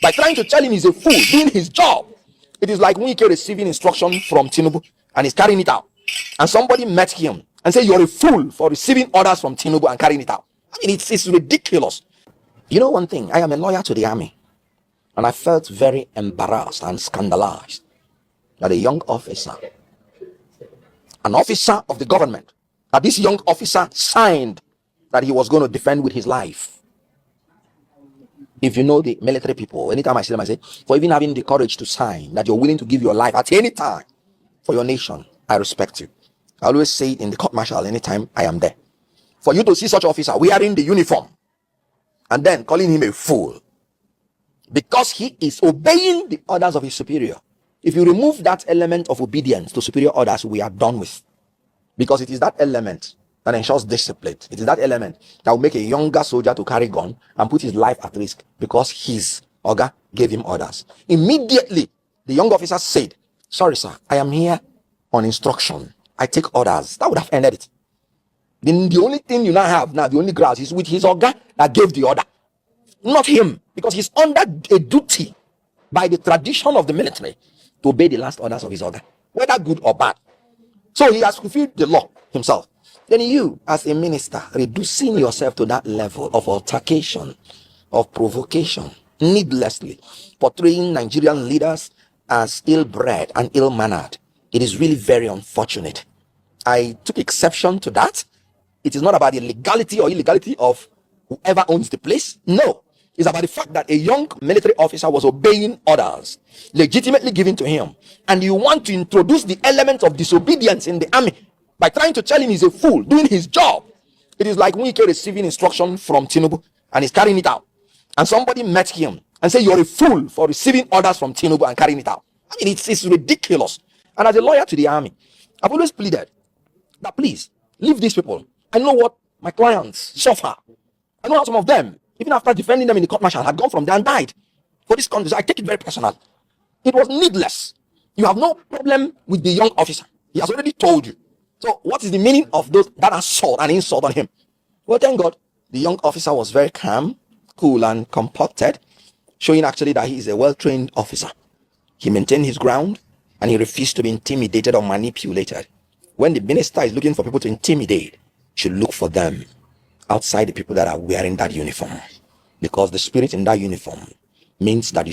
by trying to tell him he's a fool doing his job. It is like Wike receiving instruction from Tinubu and he's carrying it out. And somebody met him and said, you're a fool for receiving orders from Tinubu and carrying it out. I mean, it's ridiculous. You know one thing, I am a lawyer to the army. And I felt very embarrassed and scandalized that a young officer, an officer of the government, that this young officer signed that he was going to defend with his life. If you know the military people, anytime I see them, I say, for even having the courage to sign that you're willing to give your life at any time for your nation, I respect you. I always say it in the court martial anytime I am there. For you to see such officer wearing the uniform and then calling him a fool because he is obeying the orders of his superior. If you remove that element of obedience to superior orders, we are done with. Because it is that element that ensures discipline. It is that element that will make a younger soldier to carry gun and put his life at risk because his Oga gave him orders. Immediately, the young officer said, sorry sir, I am here on instruction. I take orders. That would have ended it. Then the only thing you now have, the only grouse is with his Oga that gave the order. Not him, because he's under a duty by the tradition of the military to obey the last orders of his Oga, whether good or bad. So he has fulfilled the law himself. Then you, as a minister, reducing yourself to that level of altercation, of provocation, needlessly, portraying Nigerian leaders as ill-bred and ill-mannered. It is really very unfortunate. I took exception to that. It is not about the legality or illegality of whoever owns the place. No. It's about the fact that a young military officer was obeying orders legitimately given to him. And you want to introduce the element of disobedience in the army by trying to tell him he's a fool doing his job. It is like Wike receiving instruction from Tinubu and he's carrying it out. And somebody met him and said, you're a fool for receiving orders from Tinubu and carrying it out. I mean, it's ridiculous. And as a lawyer to the army, I've always pleaded that please leave these people. I know what my clients suffer. I know how some of them, even after defending them in the court martial, had gone from there and died. For this context, I take it very personal. It was needless. You have no problem with the young officer. He has already told you. So what is the meaning of those that assault and insult on him? Well, thank God, the young officer was very calm, cool, and comported, showing actually that he is a well-trained officer. He maintained his ground, and he refused to be intimidated or manipulated. When the minister is looking for people to intimidate, he should look for them outside the people that are wearing that uniform. Because the spirit in that uniform means that you should